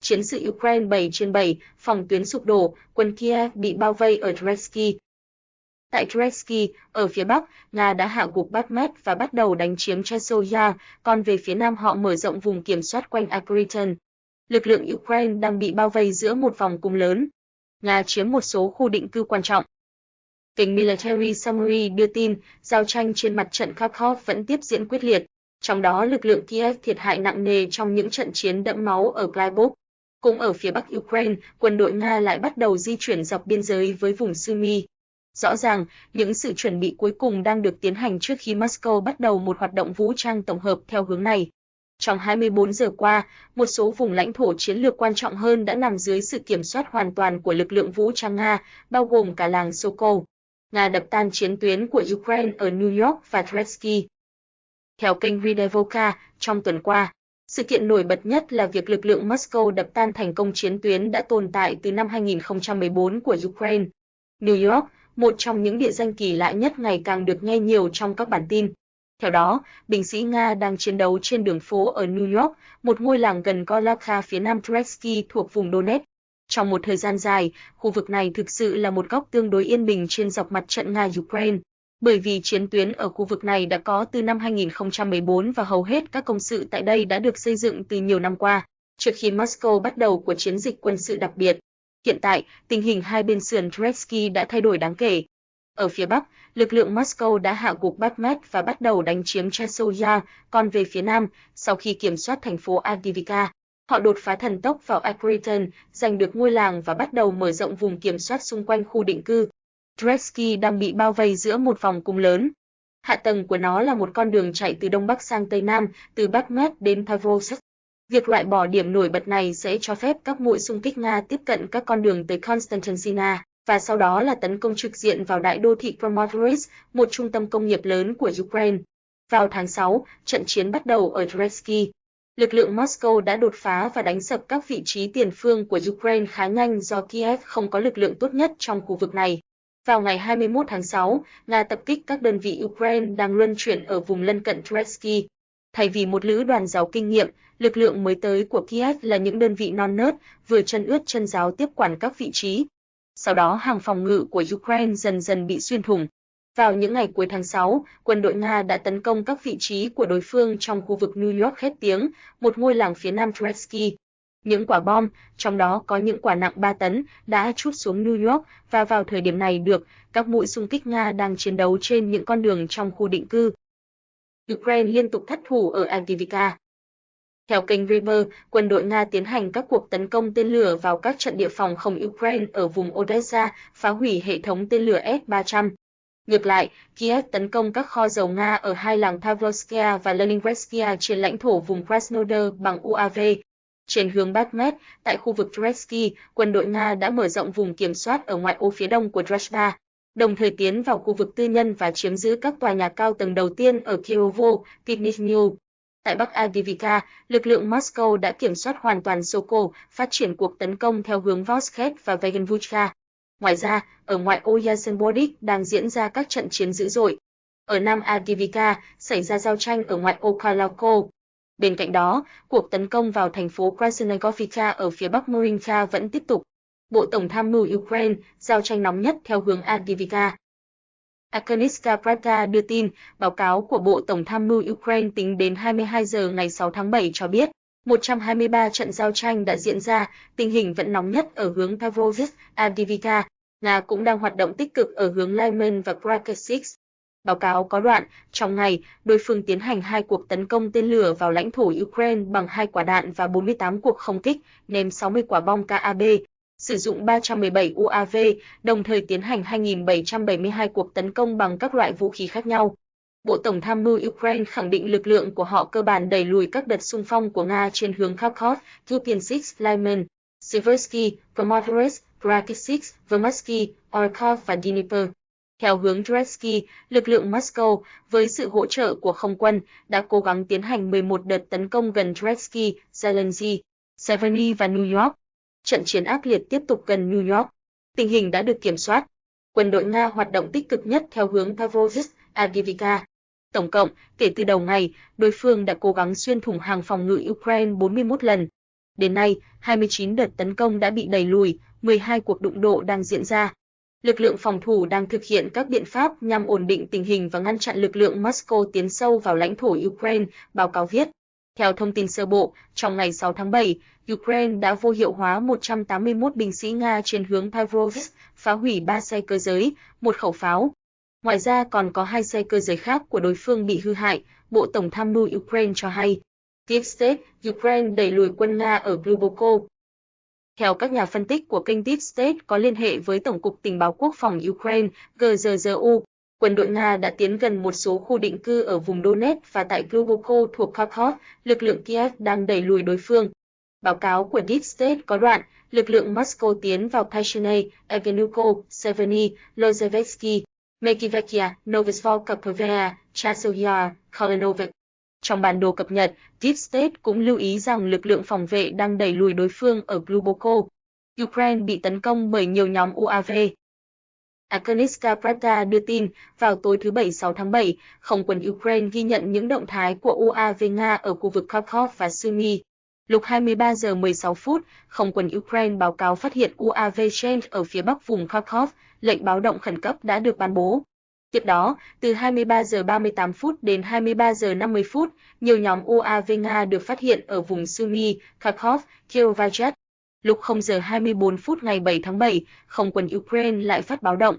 chiến sự Ukraine 7/7, phòng tuyến sụp đổ, quân Kiev bị bao vây ở Dresky. Tại Dresky, ở phía bắc, Nga đã hạ gục Bakhmut và bắt đầu đánh chiếm Chasiv, còn về phía nam họ mở rộng vùng kiểm soát quanh Akriton. Lực lượng Ukraine đang bị bao vây giữa một vòng cung lớn. Nga chiếm một số khu định cư quan trọng. Kênh Military Summary đưa tin, giao tranh trên mặt trận Kharkov vẫn tiếp diễn quyết liệt, trong đó lực lượng Kiev thiệt hại nặng nề trong những trận chiến đẫm máu ở Klybov. Cũng ở phía bắc Ukraine, quân đội Nga lại bắt đầu di chuyển dọc biên giới với vùng Sumy. Rõ ràng, những sự chuẩn bị cuối cùng đang được tiến hành trước khi Moscow bắt đầu một hoạt động vũ trang tổng hợp theo hướng này. Trong 24 giờ qua, một số vùng lãnh thổ chiến lược quan trọng hơn đã nằm dưới sự kiểm soát hoàn toàn của lực lượng vũ trang Nga, bao gồm cả làng Sokol. Nga đập tan chiến tuyến của Ukraine ở New York và Dresky. Theo kênh Ridevoka, trong tuần qua, sự kiện nổi bật nhất là việc lực lượng Moscow đập tan thành công chiến tuyến đã tồn tại từ năm 2014 của Ukraine. New York, một trong những địa danh kỳ lạ nhất ngày càng được nghe nhiều trong các bản tin. Theo đó, binh sĩ Nga đang chiến đấu trên đường phố ở New York, một ngôi làng gần Golovka phía nam Dresky thuộc vùng Donetsk. Trong một thời gian dài, khu vực này thực sự là một góc tương đối yên bình trên dọc mặt trận Nga-Ukraine, bởi vì chiến tuyến ở khu vực này đã có từ năm 2014 và hầu hết các công sự tại đây đã được xây dựng từ nhiều năm qua, trước khi Moscow bắt đầu cuộc chiến dịch quân sự đặc biệt. Hiện tại, tình hình hai bên sườn Dresky đã thay đổi đáng kể. Ở phía bắc, lực lượng Moscow đã hạ gục Bakhmut và bắt đầu đánh chiếm Chasiv, còn về phía nam, sau khi kiểm soát thành phố Avdiivka, họ đột phá thần tốc vào Akriton, giành được ngôi làng và bắt đầu mở rộng vùng kiểm soát xung quanh khu định cư. Dresky đang bị bao vây giữa một vòng cung lớn. Hạ tầng của nó là một con đường chạy từ đông bắc sang tây nam, từ Bakhmut đến Pavlovsk. Việc loại bỏ điểm nổi bật này sẽ cho phép các mũi xung kích Nga tiếp cận các con đường tới Konstantinivka, và sau đó là tấn công trực diện vào đại đô thị Kramatorsk, một trung tâm công nghiệp lớn của Ukraine. Vào tháng 6, trận chiến bắt đầu ở Dresky. Lực lượng Moscow đã đột phá và đánh sập các vị trí tiền phương của Ukraine khá nhanh do Kiev không có lực lượng tốt nhất trong khu vực này. Vào ngày 21 tháng 6, Nga tập kích các đơn vị Ukraine đang luân chuyển ở vùng lân cận Dresky. Thay vì một lữ đoàn giàu kinh nghiệm, lực lượng mới tới của Kiev là những đơn vị non nớt, vừa chân ướt chân ráo tiếp quản các vị trí. Sau đó hàng phòng ngự của Ukraine dần dần bị xuyên thủng. Vào những ngày cuối tháng 6, quân đội Nga đã tấn công các vị trí của đối phương trong khu vực New York khét tiếng, một ngôi làng phía nam Dresky. Những quả bom, trong đó có những quả nặng 3 tấn, đã trút xuống New York và vào thời điểm này các mũi xung kích Nga đang chiến đấu trên những con đường trong khu định cư. Ukraine liên tục thất thủ ở Avdiivka. Theo kênh River, quân đội Nga tiến hành các cuộc tấn công tên lửa vào các trận địa phòng không Ukraine ở vùng Odessa, phá hủy hệ thống tên lửa S-300. Ngược lại, Kiev tấn công các kho dầu Nga ở hai làng Pavlovskaya và Leningradskaya trên lãnh thổ vùng Krasnodar bằng UAV. Trên hướng Bakhmut, tại khu vực Dresky, quân đội Nga đã mở rộng vùng kiểm soát ở ngoại ô phía đông của Druzhba, đồng thời tiến vào khu vực tư nhân và chiếm giữ các tòa nhà cao tầng đầu tiên ở Kirovo, Kivnivnu. Tại Bắc Avdiivka, lực lượng Moscow đã kiểm soát hoàn toàn Sokol, phát triển cuộc tấn công theo hướng Voskhet và Vaganvuchka. Ngoài ra, ở ngoại ô Yasnobodsk đang diễn ra các trận chiến dữ dội. Ở Nam Avdiivka, xảy ra giao tranh ở ngoại ô Kharlavko. Bên cạnh đó, cuộc tấn công vào thành phố Krasnogorovka ở phía bắc Marinka vẫn tiếp tục. Bộ Tổng tham mưu Ukraine, giao tranh nóng nhất theo hướng Avdiivka. Akhaniska Pravda đưa tin, báo cáo của Bộ Tổng tham mưu Ukraine tính đến 22 giờ ngày 6 tháng 7 cho biết, 123 trận giao tranh đã diễn ra, tình hình vẫn nóng nhất ở hướng Pavlovsk, Avdiivka. Nga cũng đang hoạt động tích cực ở hướng Lyman và Krakowsk. Báo cáo có đoạn, trong ngày, đối phương tiến hành 2 cuộc tấn công tên lửa vào lãnh thổ Ukraine bằng 2 quả đạn và 48 cuộc không kích, ném 60 quả bom KAB, sử dụng 317 UAV, đồng thời tiến hành 2.772 cuộc tấn công bằng các loại vũ khí khác nhau. Bộ Tổng tham mưu Ukraine khẳng định lực lượng của họ cơ bản đẩy lùi các đợt xung phong của Nga trên hướng Kharkov, Kupiansk, Lyman, Siversky, Kramatorsk, Krakowsk, Vermatsky, Orkov và Dnipro. Theo hướng Dresky, lực lượng Moscow, với sự hỗ trợ của không quân, đã cố gắng tiến hành 11 đợt tấn công gần Dresky, Zelensky, Severny và New York. Trận chiến ác liệt tiếp tục gần New York. Tình hình đã được kiểm soát. Quân đội Nga hoạt động tích cực nhất theo hướng Pavlovsk, Avdiivka. Tổng cộng, kể từ đầu ngày, đối phương đã cố gắng xuyên thủng hàng phòng ngự Ukraine 41 lần. Đến nay, 29 đợt tấn công đã bị đẩy lùi, 12 cuộc đụng độ đang diễn ra. Lực lượng phòng thủ đang thực hiện các biện pháp nhằm ổn định tình hình và ngăn chặn lực lượng Moscow tiến sâu vào lãnh thổ Ukraine, báo cáo viết. Theo thông tin sơ bộ, trong ngày 6 tháng 7, Ukraine đã vô hiệu hóa 181 binh sĩ Nga trên hướng Pavlovsk, phá hủy 3 xe cơ giới, một khẩu pháo. Ngoài ra còn có 2 xe cơ giới khác của đối phương bị hư hại, Bộ Tổng tham mưu Ukraine cho hay. Deep State, Ukraine đẩy lùi quân Nga ở Gluboko. Theo các nhà phân tích của kênh Deep State có liên hệ với Tổng cục Tình báo Quốc phòng Ukraine, GRU, quân đội Nga đã tiến gần một số khu định cư ở vùng Donetsk và tại Gluboko thuộc Kharkov, lực lượng Kiev đang đẩy lùi đối phương. Báo cáo của Deep State có đoạn, lực lượng Moscow tiến vào Pashine, Evgenuko, Severny, Lozevetsky, Mekivekia, Novosvolkovaya, Chasoyar, Khalenovek. Trong bản đồ cập nhật, Deep State cũng lưu ý rằng lực lượng phòng vệ đang đẩy lùi đối phương ở Gluboko. Ukraine bị tấn công bởi nhiều nhóm UAV. Akhaniska Pravda đưa tin, vào tối thứ Bảy 6 tháng 7, không quân Ukraine ghi nhận những động thái của UAV Nga ở khu vực Kharkov và Sumy. Lúc 23 giờ 16 phút, không quân Ukraine báo cáo phát hiện UAV trên ở phía bắc vùng Kharkov, lệnh báo động khẩn cấp đã được ban bố. Tiếp đó, từ 23 giờ 38 phút đến 23 giờ 50 phút, nhiều nhóm UAV Nga được phát hiện ở vùng Sumy, Kharkov, Kirovajet. Lúc 0 giờ 24 phút ngày 7 tháng 7, không quân Ukraine lại phát báo động.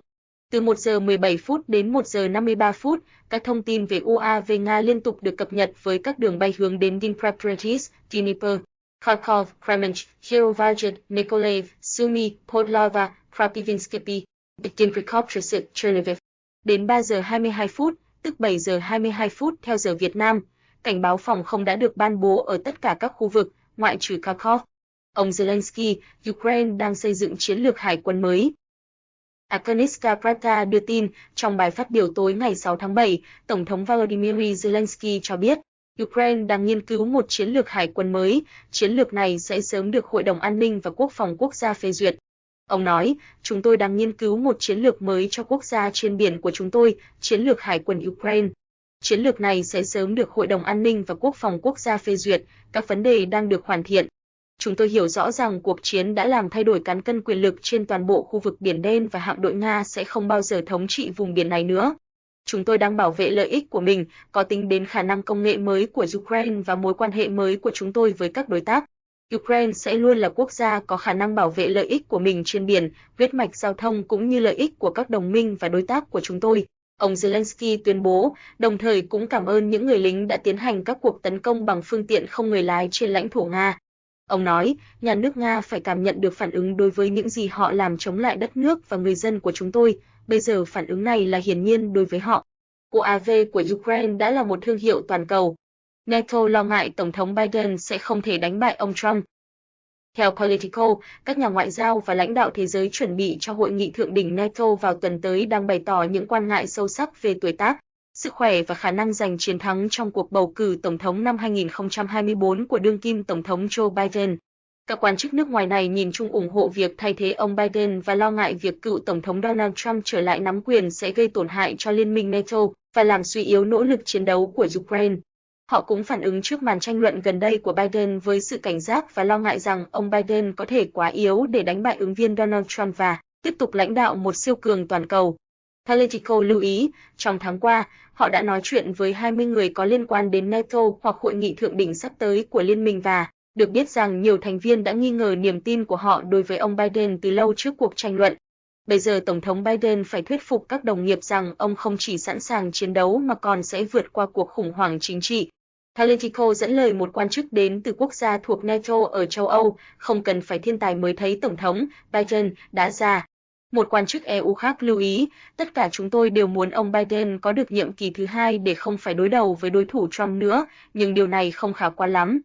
Từ 1 giờ 17 phút đến 1 giờ 53 phút, các thông tin về UAV Nga liên tục được cập nhật với các đường bay hướng đến Dnipropetrovsk, Dnipro, Kharkov, Kremench, Kirovajet, Mykolaiv, Sumy, Podlova, Krapivinsky, Dnipropetrovsk, Chernihiv. Đến 3 giờ 22 phút, tức 7 giờ 22 phút theo giờ Việt Nam, cảnh báo phòng không đã được ban bố ở tất cả các khu vực, ngoại trừ Kharkov. Ông Zelensky, Ukraine đang xây dựng chiến lược hải quân mới. Akhaniska Pravda đưa tin, trong bài phát biểu tối ngày 6 tháng 7, Tổng thống Volodymyr Zelensky cho biết, Ukraine đang nghiên cứu một chiến lược hải quân mới, chiến lược này sẽ sớm được Hội đồng An ninh và Quốc phòng Quốc gia phê duyệt. Ông nói, chúng tôi đang nghiên cứu một chiến lược mới cho quốc gia trên biển của chúng tôi, chiến lược hải quân Ukraine. Chiến lược này sẽ sớm được Hội đồng An ninh và Quốc phòng Quốc gia phê duyệt, các vấn đề đang được hoàn thiện. Chúng tôi hiểu rõ rằng cuộc chiến đã làm thay đổi cán cân quyền lực trên toàn bộ khu vực Biển Đen và hạm đội Nga sẽ không bao giờ thống trị vùng biển này nữa. Chúng tôi đang bảo vệ lợi ích của mình, có tính đến khả năng công nghệ mới của Ukraine và mối quan hệ mới của chúng tôi với các đối tác. Ukraine sẽ luôn là quốc gia có khả năng bảo vệ lợi ích của mình trên biển, huyết mạch giao thông cũng như lợi ích của các đồng minh và đối tác của chúng tôi. Ông Zelensky tuyên bố, đồng thời cũng cảm ơn những người lính đã tiến hành các cuộc tấn công bằng phương tiện không người lái trên lãnh thổ Nga. Ông nói, nhà nước Nga phải cảm nhận được phản ứng đối với những gì họ làm chống lại đất nước và người dân của chúng tôi. Bây giờ phản ứng này là hiển nhiên đối với họ. UAV của Ukraine đã là một thương hiệu toàn cầu. NATO lo ngại Tổng thống Biden sẽ không thể đánh bại ông Trump. Theo Politico, các nhà ngoại giao và lãnh đạo thế giới chuẩn bị cho hội nghị thượng đỉnh NATO vào tuần tới đang bày tỏ những quan ngại sâu sắc về tuổi tác, sức khỏe và khả năng giành chiến thắng trong cuộc bầu cử tổng thống năm 2024 của đương kim Tổng thống Joe Biden. Các quan chức nước ngoài này nhìn chung ủng hộ việc thay thế ông Biden và lo ngại việc cựu Tổng thống Donald Trump trở lại nắm quyền sẽ gây tổn hại cho Liên minh NATO và làm suy yếu nỗ lực chiến đấu của Ukraine. Họ cũng phản ứng trước màn tranh luận gần đây của Biden với sự cảnh giác và lo ngại rằng ông Biden có thể quá yếu để đánh bại ứng viên Donald Trump và tiếp tục lãnh đạo một siêu cường toàn cầu. Politico lưu ý, trong tháng qua, họ đã nói chuyện với 20 người có liên quan đến NATO hoặc hội nghị thượng đỉnh sắp tới của Liên minh và được biết rằng nhiều thành viên đã nghi ngờ niềm tin của họ đối với ông Biden từ lâu trước cuộc tranh luận. Bây giờ Tổng thống Biden phải thuyết phục các đồng nghiệp rằng ông không chỉ sẵn sàng chiến đấu mà còn sẽ vượt qua cuộc khủng hoảng chính trị. Politico dẫn lời một quan chức đến từ quốc gia thuộc NATO ở châu Âu, không cần phải thiên tài mới thấy Tổng thống Biden đã già. Một quan chức EU khác lưu ý, tất cả chúng tôi đều muốn ông Biden có được nhiệm kỳ thứ hai để không phải đối đầu với đối thủ Trump nữa, nhưng điều này không khả quan lắm.